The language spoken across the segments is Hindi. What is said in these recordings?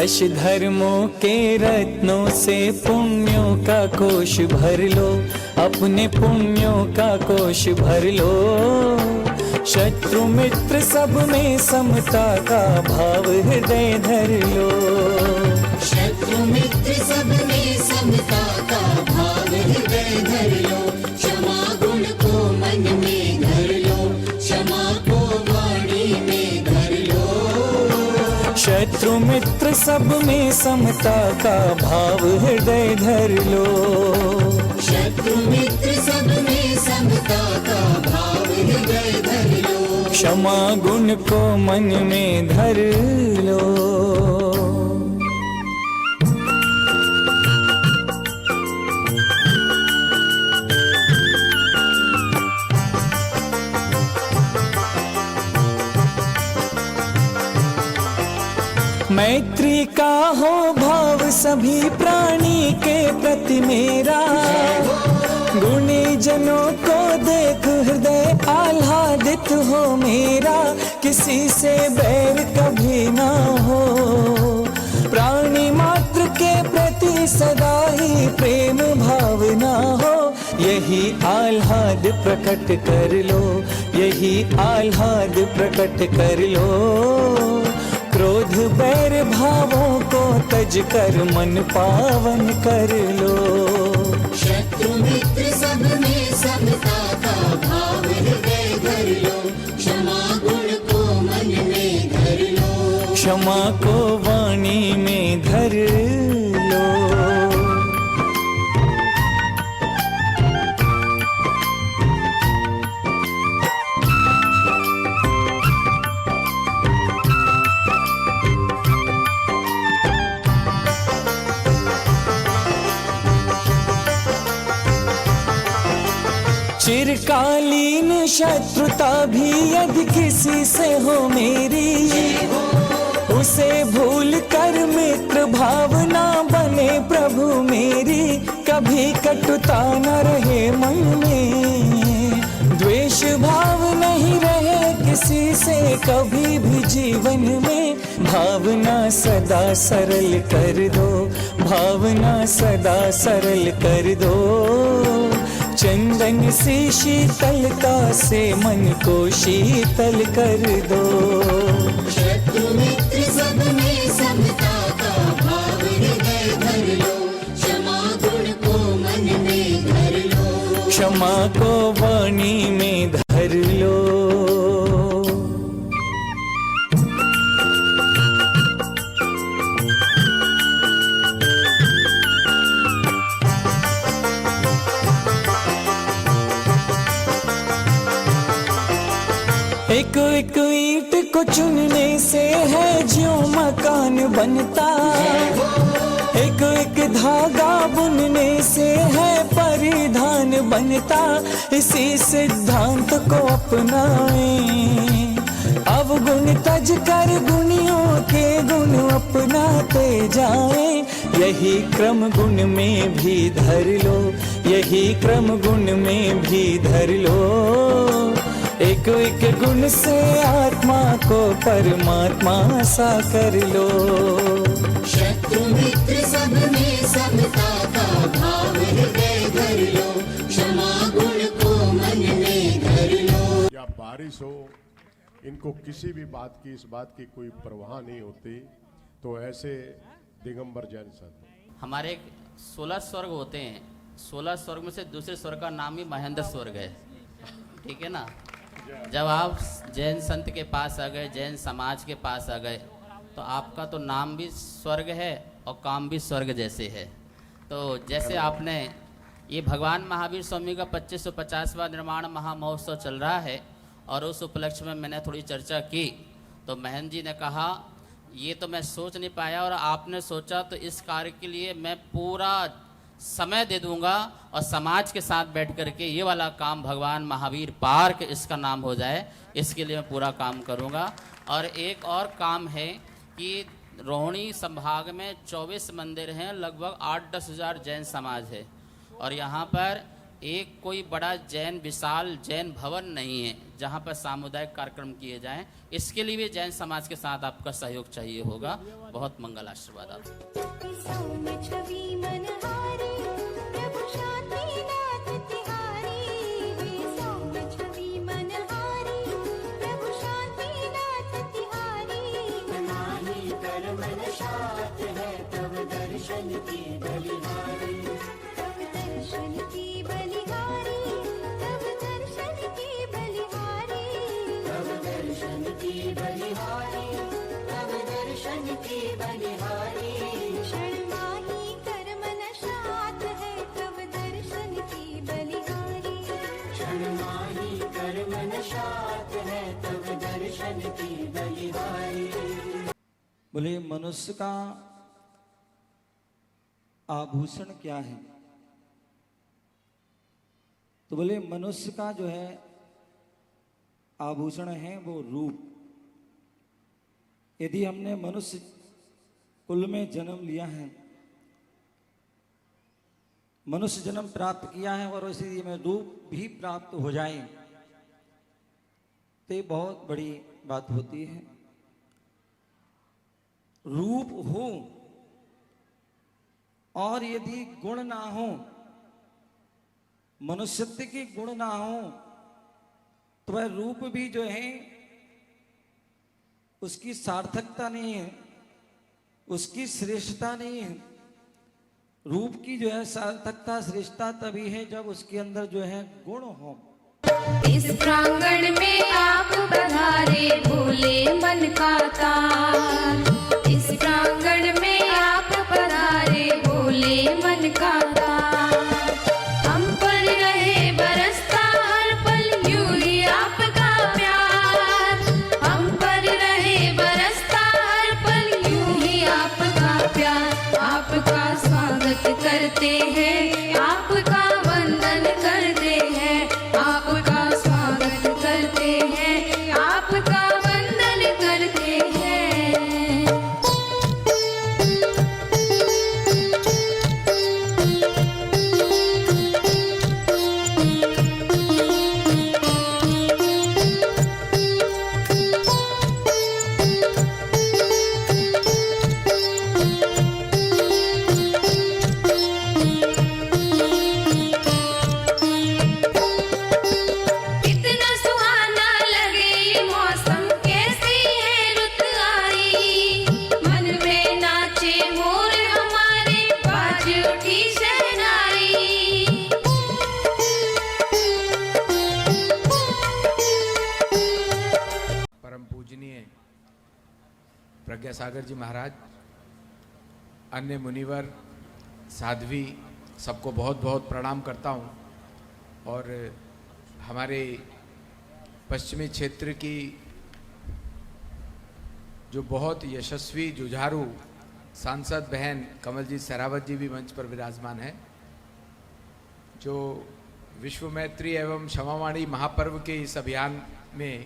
दश धर्मों के रत्नों से पुण्यों का कोश भर लो, अपने पुण्यों का कोश भर लो। शत्रु मित्र सब में समता का भाव हृदय धर लो। शत्रु मित्र सब में समता का भाव हृदय धर लो। क्षमा गुण को मन में धर लो, क्षमा को वाणी में धर लो। शत्रु मित्र सब में समता का भाव हृदय धर लो। शत्रु मित्र सब में समता का भाव हृदय धर लो। क्षमा गुण को मन में धर लो। मैत्री का हो भाव सभी प्राणी के प्रति मेरा, गुणी जनों को देख हृदय आह्लादित हो मेरा। किसी से बैर कभी ना हो, प्राणी मात्र के प्रति सदा ही प्रेम भावना हो। यही आह्लाद प्रकट कर लो, यही आह्लाद प्रकट कर लो। क्रोध बैर भावों को तज कर मन पावन कर लो। शत्रु मित्र सब में समता का भाव हृदय धर लो। क्षमा गुण को मन में धर लो। क्षमा को वाणी में धर लो। चिरकालीन शत्रुता भी यदि किसी से हो मेरी, उसे भूल कर मित्र भावना बने प्रभु मेरी। कभी कटुता न रहे मन में, द्वेष भाव नहीं रहे किसी से कभी भी जीवन में। भावना सदा सरल कर दो, भावना सदा सरल कर दो। चंदन सी शीतलता से मन को शीतल कर दो। शत्रु मित्र सब में समता का भाव हृदय धर लो। क्षमा गुण को मन में धर लो। क्षमा को वाणी में धर लो। एक एक ईंट को चुनने से है ज्यों मकान बनता, एक एक धागा बुनने से है परिधान बनता। इसी सिद्धांत को अपनाएं, अवगुण तज कर गुणियों के गुण अपनाते जाएं। यही क्रम गुण में भी धर लो, यही क्रम गुण में भी धर लो। एक एक गुण से आत्मा को परमात्मा सा कर लो। शत्रु मित्र सब में समता का भाव हृदय धर लो। क्षमा गुण को मन में धर लो। या बारिश हो, इनको किसी भी बात की, इस बात की कोई परवाह नहीं होती। तो ऐसे दिगंबर जैन संत हमारे 16 स्वर्ग होते हैं। 16 स्वर्ग में से दूसरे स्वर्ग का नाम ही महेंद्र स्वर्ग है, ठीक है ना। जब आप जैन संत के पास आ गए, जैन समाज के पास आ गए, तो आपका तो नाम भी स्वर्ग है और काम भी स्वर्ग जैसे है। तो जैसे आपने ये भगवान महावीर स्वामी का 2550वां निर्माण महामहोत्सव चल रहा है और उस उपलक्ष्य में मैंने थोड़ी चर्चा की, तो महन जी ने कहा ये तो मैं सोच नहीं पाया और आपने सोचा, तो इस कार्य के लिए मैं पूरा समय दे दूंगा और समाज के साथ बैठ करके ये वाला काम भगवान महावीर पार्क इसका नाम हो जाए, इसके लिए मैं पूरा काम करूंगा। और एक और काम है कि रोहिणी संभाग में 24 मंदिर हैं, लगभग 8-10 हज़ार जैन समाज है और यहाँ पर एक कोई बड़ा जैन विशाल जैन भवन नहीं है जहाँ पर सामुदायिक कार्यक्रम किए जाएं। इसके लिए भी जैन समाज के साथ आपका सहयोग चाहिए होगा। बहुत मंगल आशीर्वाद आप। सौम्य छवि मनहारी प्रभु शांतिनाथ तिहारी। वे सौम्य छवि मनहारी प्रभु शांतिनाथ तिहारी। नाहि कर मन शात है तब दर्शन की बलिहारी। तब दर्शन की बलिहारी। तब दर्शन की बलिहारी। तब दर्शन की बलिहारी। तब दर्शन की बलिहारी। क्षण माही कर मन शात है तब दर्शन की बलिहारी। क्षण माही कर मन शात है तब दर्शन की बलिहारी। बोले मनुष्य का आभूषण क्या है? तो बोले मनुष्य का जो है आभूषण है वो रूप। यदि हमने मनुष्य कुल में जन्म लिया है, मनुष्य जन्म प्राप्त किया है और इसी में रूप भी प्राप्त हो जाए तो ये बहुत बड़ी बात होती है। रूप हो और यदि गुण ना हो, मनुष्यत्व के गुण ना हो, तो वह रूप भी जो है उसकी सार्थकता नहीं है, उसकी श्रेष्ठता नहीं है। रूप की जो है सार्थकता श्रेष्ठता तभी है जब उसके अंदर जो है गुण हो। इस प्रांगण में आप पधारे भोले मन का तार। इस प्रांगण में आप पधारे भोले मन का तार। हम पर रहे बरसता हर पल यूं ही आपका प्यार। हम पर रहे बरसता हर पल यूं ही आपका प्यार। आपका स्वागत करते हैं, आपका वंदन करते हैं। आपका स्वागत करते हैं, आपका वंदन करते हैं। कितना सुहाना लगे ये मौसम, कैसी है रुत आई। मन में नाचे मोर हमारे, बाज उठी शहनाई। परम पूजनीय प्रज्ञा सागर जी महाराज, अन्य मुनिवर, साध्वी, सबको बहुत बहुत प्रणाम करता हूँ। और हमारे पश्चिमी क्षेत्र की जो बहुत यशस्वी जुझारू सांसद बहन कमलजीत सहरावत जी भी मंच पर विराजमान है, जो विश्व मैत्री एवं क्षमावाणी महापर्व के इस अभियान में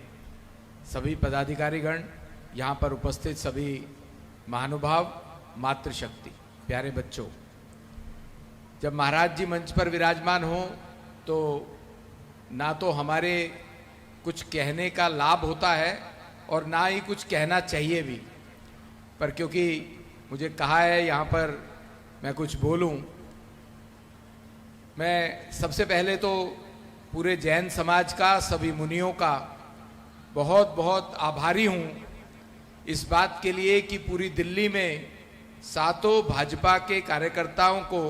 सभी पदाधिकारीगण, यहाँ पर उपस्थित सभी महानुभाव, मातृशक्ति, प्यारे बच्चों, जब महाराज जी मंच पर विराजमान हो तो ना तो हमारे कुछ कहने का लाभ होता है और ना ही कुछ कहना चाहिए भी, पर क्योंकि मुझे कहा है यहाँ पर मैं कुछ बोलूँ, मैं सबसे पहले तो पूरे जैन समाज का, सभी मुनियों का बहुत बहुत आभारी हूँ इस बात के लिए कि पूरी दिल्ली में सातों भाजपा के कार्यकर्ताओं को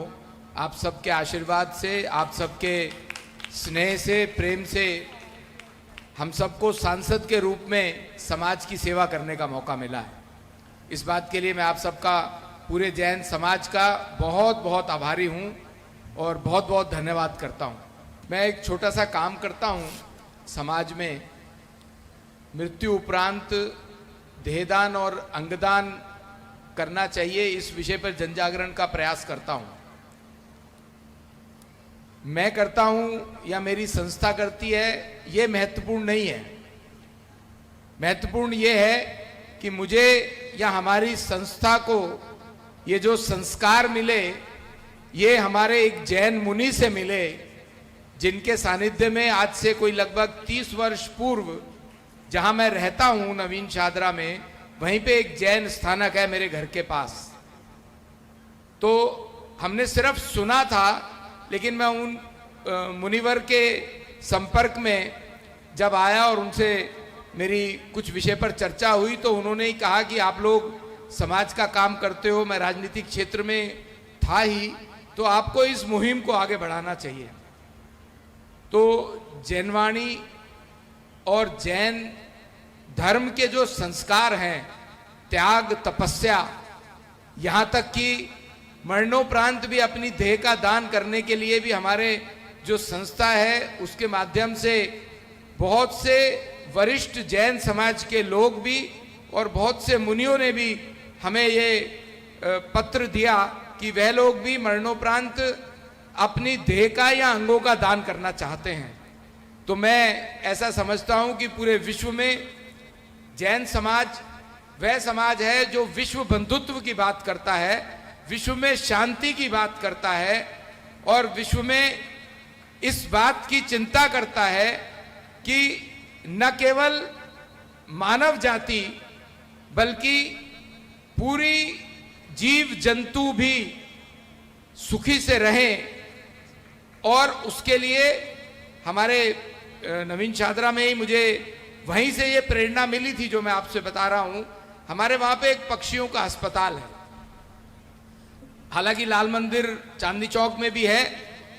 आप सबके आशीर्वाद से, आप सबके स्नेह से, प्रेम से हम सबको सांसद के रूप में समाज की सेवा करने का मौका मिला है। इस बात के लिए मैं आप सबका, पूरे जैन समाज का बहुत बहुत आभारी हूँ और बहुत बहुत धन्यवाद करता हूँ। मैं एक छोटा सा काम करता हूँ समाज में, मृत्यु उपरांत देहदान और अंगदान करना चाहिए, इस विषय पर जनजागरण का प्रयास करता हूँ। मैं करता हूँ या मेरी संस्था करती है, ये महत्वपूर्ण नहीं है। महत्वपूर्ण ये है कि मुझे या हमारी संस्था को ये जो संस्कार मिले, ये हमारे एक जैन मुनि से मिले जिनके सानिध्य में आज से कोई लगभग 30 वर्ष पूर्व जहां मैं रहता हूं नवीन शादरा में, वहीं पे एक जैन स्थानक है मेरे घर के पास। तो हमने सिर्फ सुना था, लेकिन मैं उन मुनिवर के संपर्क में जब आया और उनसे मेरी कुछ विषय पर चर्चा हुई, तो उन्होंने ही कहा कि आप लोग समाज का काम करते हो, मैं राजनीतिक क्षेत्र में था ही, तो आपको इस मुहिम को आगे बढ़ाना चाहिए। तो जैनवाणी और जैन धर्म के जो संस्कार हैं, त्याग, तपस्या, यहां तक कि मरणोपरांत भी अपनी देह का दान करने के लिए भी हमारे जो संस्था है उसके माध्यम से बहुत से वरिष्ठ जैन समाज के लोग भी और बहुत से मुनियों ने भी हमें ये पत्र दिया कि वह लोग भी मरणोपरांत अपनी देह का या अंगों का दान करना चाहते हैं। तो मैं ऐसा समझता हूं कि पूरे विश्व में जैन समाज वह समाज है जो विश्व बंधुत्व की बात करता है, विश्व में शांति की बात करता है और विश्व में इस बात की चिंता करता है कि न केवल मानव जाति बल्कि पूरी जीव जंतु भी सुखी से रहें। और उसके लिए हमारे नवीन शादरा में ही मुझे वहीं से ये प्रेरणा मिली थी जो मैं आपसे बता रहा हूं। हमारे वहां पे एक पक्षियों का अस्पताल है, हालांकि लाल मंदिर चांदनी चौक में भी है,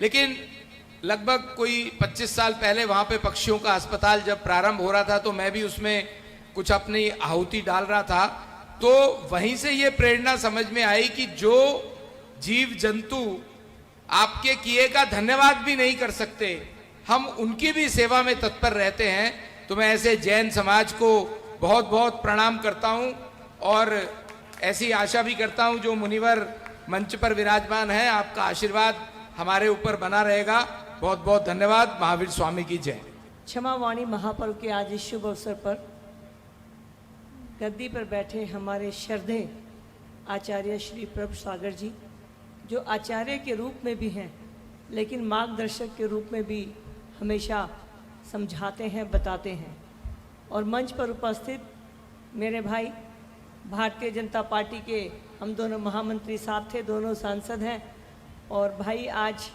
लेकिन लगभग कोई 25 साल पहले वहां पे पक्षियों का अस्पताल जब प्रारंभ हो रहा था तो मैं भी उसमें कुछ अपनी आहुति डाल रहा था। तो वहीं से ये प्रेरणा समझ में आई कि जो जीव जंतु आपके किए का धन्यवाद भी नहीं कर सकते, हम उनकी भी सेवा में तत्पर रहते हैं। तो मैं ऐसे जैन समाज को बहुत बहुत प्रणाम करता हूं और ऐसी आशा भी करता हूं जो मुनिवर मंच पर विराजमान है, आपका आशीर्वाद हमारे ऊपर बना रहेगा। बहुत बहुत धन्यवाद। महावीर स्वामी की जय। क्षमा वाणी महापर्व के आज इस शुभ अवसर पर गद्दी पर बैठे हमारे श्रद्धेय आचार्य श्री प्रभु सागर जी, जो आचार्य के रूप में भी हैं लेकिन मार्गदर्शक के रूप में भी हमेशा समझाते हैं, बताते हैं। और मंच पर उपस्थित मेरे भाई भारतीय जनता पार्टी के हम दोनों महामंत्री साहब थे, दोनों सांसद हैं, और भाई आज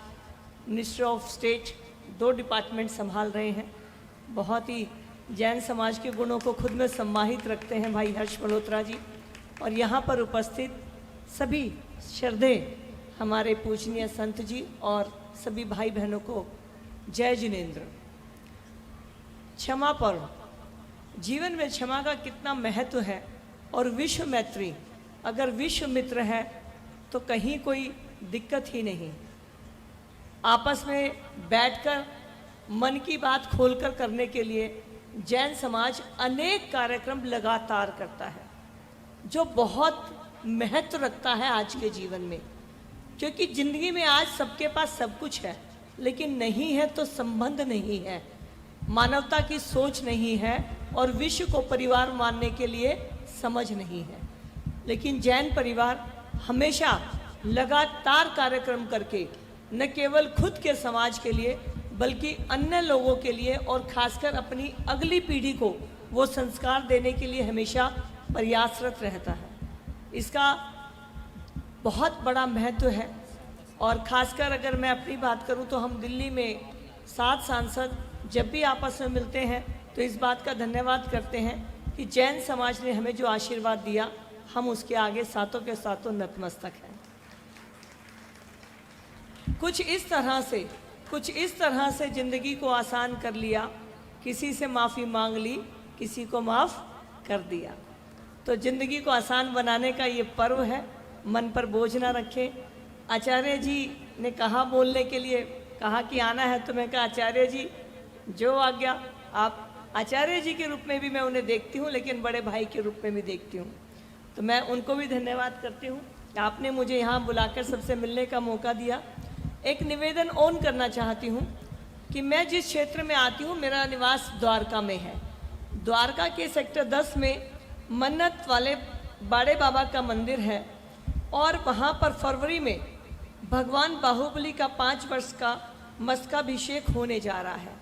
मिनिस्टर ऑफ स्टेट 2 डिपार्टमेंट संभाल रहे हैं। बहुत ही जैन समाज के गुणों को खुद में सम्मानित रखते हैं भाई हर्ष मल्होत्रा जी। और यहाँ पर उपस्थित सभी श्रद्धेय हमारे पूजनीय संत जी और सभी भाई बहनों को जय जिनेन्द्र। क्षमा पर्व, जीवन में क्षमा का कितना महत्व है। और विश्व मैत्री, अगर विश्व मित्र है तो कहीं कोई दिक्कत ही नहीं। आपस में बैठकर मन की बात खोलकर करने के लिए जैन समाज अनेक कार्यक्रम लगातार करता है, जो बहुत महत्व रखता है आज के जीवन में। क्योंकि जिंदगी में आज सबके पास सब कुछ है, लेकिन नहीं है तो संबंध नहीं है, मानवता की सोच नहीं है और विश्व को परिवार मानने के लिए समझ नहीं है। लेकिन जैन परिवार हमेशा लगातार कार्यक्रम करके न केवल खुद के समाज के लिए बल्कि अन्य लोगों के लिए और खासकर अपनी अगली पीढ़ी को वो संस्कार देने के लिए हमेशा प्रयासरत रहता है। इसका बहुत बड़ा महत्व है। और खासकर अगर मैं अपनी बात करूं तो हम दिल्ली में 7 सांसद जब भी आपस में मिलते हैं तो इस बात का धन्यवाद करते हैं कि जैन समाज ने हमें जो आशीर्वाद दिया, हम उसके आगे सातों के सातों नतमस्तक हैं। कुछ इस तरह से जिंदगी को आसान कर लिया, किसी से माफ़ी मांग ली, किसी को माफ़ कर दिया। तो जिंदगी को आसान बनाने का ये पर्व है, मन पर बोझ ना रखें। आचार्य जी ने कहा बोलने के लिए, कहा कि आना है, तो मैं कहा आचार्य जी जो आज्ञा। आप आचार्य जी के रूप में भी मैं उन्हें देखती हूँ, लेकिन बड़े भाई के रूप में भी देखती हूँ। तो मैं उनको भी धन्यवाद करती हूँ, आपने मुझे यहाँ बुलाकर सबसे मिलने का मौका दिया। एक निवेदन ऑन करना चाहती हूँ कि मैं जिस क्षेत्र में आती हूँ, मेरा निवास द्वारका में है। द्वारका के सेक्टर 10 में मन्नत वाले बाड़े बाबा का मंदिर है और वहाँ पर फरवरी में भगवान बाहुबली का 5 वर्ष का मस्तकाभिषेक होने जा रहा है।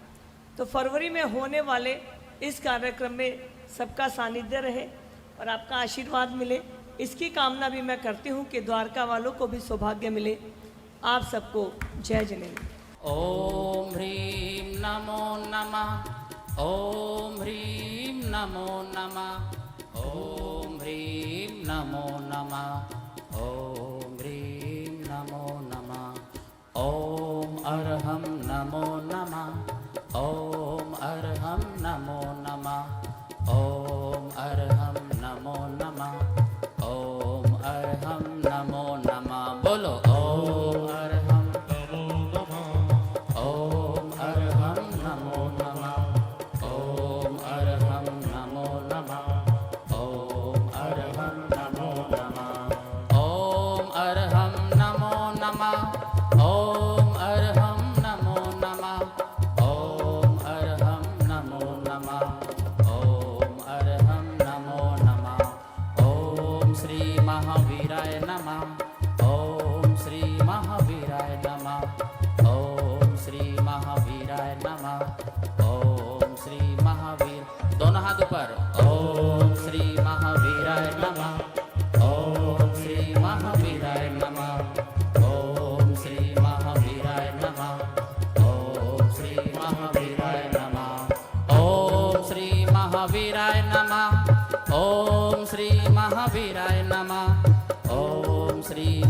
तो फरवरी में होने वाले इस कार्यक्रम में सबका सानिध्य रहे और आपका आशीर्वाद मिले, इसकी कामना भी मैं करती हूँ कि द्वारका वालों को भी सौभाग्य मिले। आप सबको जय जिनेन्द्र। ओम ह्रीं नमो नमः। ओम ह्रीं नमो नमः। ओम ह्रीं नमो नमः। ओम ह्रीं नमो नमः। ओम अर्हं नमो नमः। ओम अर्हं नमो नमः। ओम अर्हं नमो नमः। ओम अर्हं नमो नमः। बोलो ओम अर्हं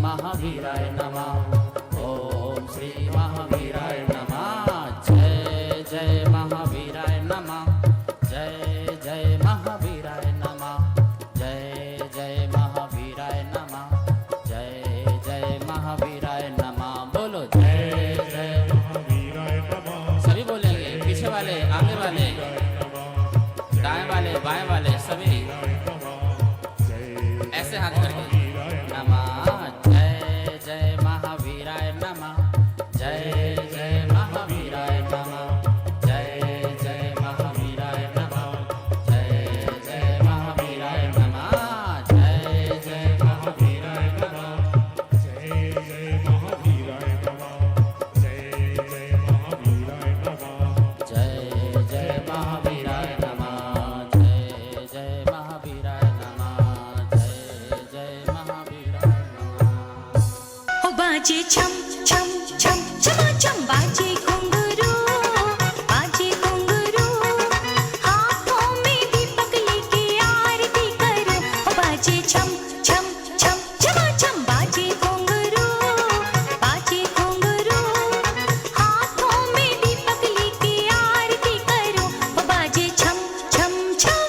महावीराय नमः। ओम श्री महावीराय नमः। जय जय महावीराय नमः। जय जय महावीराय नमः। जय जय महावीराय नमः। जय जय महावीराय नमः। बोलो जय जय महावीराय नमः। सभी बोलेंगे, पीछे वाले, आगे वाले, दाएं वाले, बाएं वाले, सभी ऐसे हाथ करके बाजे छम छम छम छमा छम बाजे घुंघरू, बाजे घुंघरू, हाथों में दीपक लेके आरती करो। बाजे छम छम छम छमा छम बाजे घुंघरू, बाजे घुंघरू, हाथों में दीपक लेके आरती करो। बाजे छम छम छम।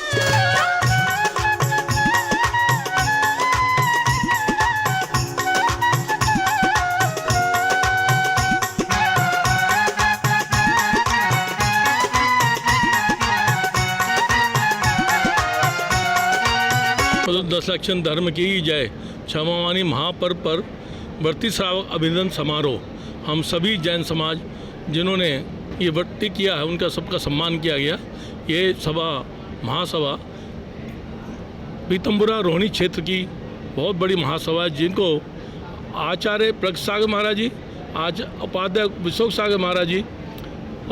दशलक्षण धर्म की जय। क्षमावानी महापर्व पर व्रती श्रावक अभिनंदन समारोह। हम सभी जैन समाज जिन्होंने ये व्रती किया है उनका सबका सम्मान किया गया। ये सभा महासभा पीतम्बुरा रोहिणी क्षेत्र की बहुत बड़ी महासभा है, जिनको आचार्य प्रगसागर महाराज जी, आज उपाध्याय विशोक सागर महाराज जी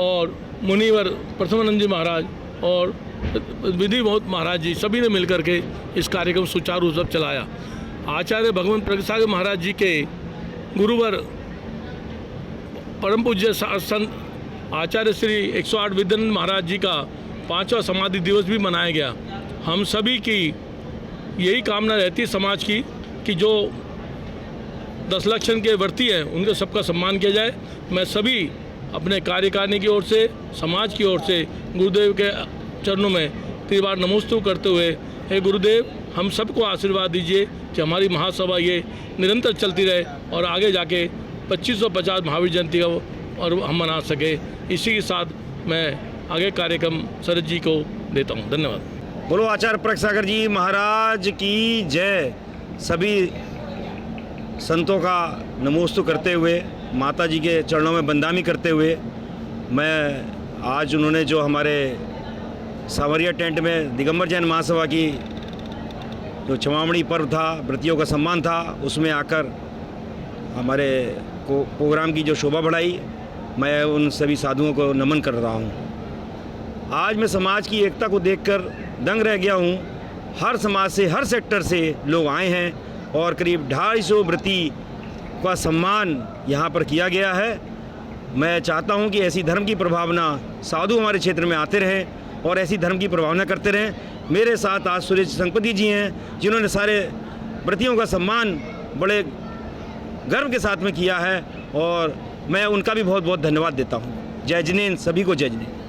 और मुनिवर प्रथमानंद जी महाराज और विधि बहुत महाराज जी सभी ने मिलकर के इस कार्यक्रम सुचारू रूप से चलाया। आचार्य भगवंत प्रगसागर महाराज जी के गुरुवर परम पूज्य संत आचार्य श्री 108 विद्यानंद महाराज जी का 5वां समाधि दिवस भी मनाया गया। हम सभी की यही कामना रहती है समाज की कि जो 10 लक्षण के व्रती हैं उनके सबका सम्मान किया जाए। मैं सभी अपने कार्यकारिणी की ओर से, समाज की ओर से गुरुदेव के चरणों में त्रिवार नमोस्तु करते हुए, हे गुरुदेव हम सबको आशीर्वाद दीजिए कि हमारी महासभा ये निरंतर चलती रहे और आगे जाके 2550 महावीर जयंती का और हम मना सके। इसी के साथ मैं आगे कार्यक्रम शरद जी को देता हूँ। धन्यवाद। बोलो आचार्य प्रगसागर जी महाराज की जय। सभी संतों का नमोस्तु करते हुए, माता जी के चरणों में बंदामी करते हुए, मैं आज उन्होंने जो हमारे सावरिया टेंट में दिगंबर जैन महासभा की जो क्षमामणी पर्व था, व्रतियों का सम्मान था, उसमें आकर हमारे प्रोग्राम की जो शोभा बढ़ाई मैं उन सभी साधुओं को नमन कर रहा हूँ। आज मैं समाज की एकता को देखकर दंग रह गया हूँ। हर समाज से, हर सेक्टर से लोग आए हैं और करीब 250 व्रती का सम्मान यहाँ पर किया गया है। मैं चाहता हूँ कि ऐसी धर्म की प्रभावना साधु हमारे क्षेत्र में आते रहें और ऐसी धर्म की प्रभावना करते रहें। मेरे साथ आज सुरेश संपति जी हैं जिन्होंने सारे व्रतियों का सम्मान बड़े गर्व के साथ में किया है और मैं उनका भी बहुत बहुत धन्यवाद देता हूँ। जय जिनेंद्र, सभी को जय जिनेंद्र।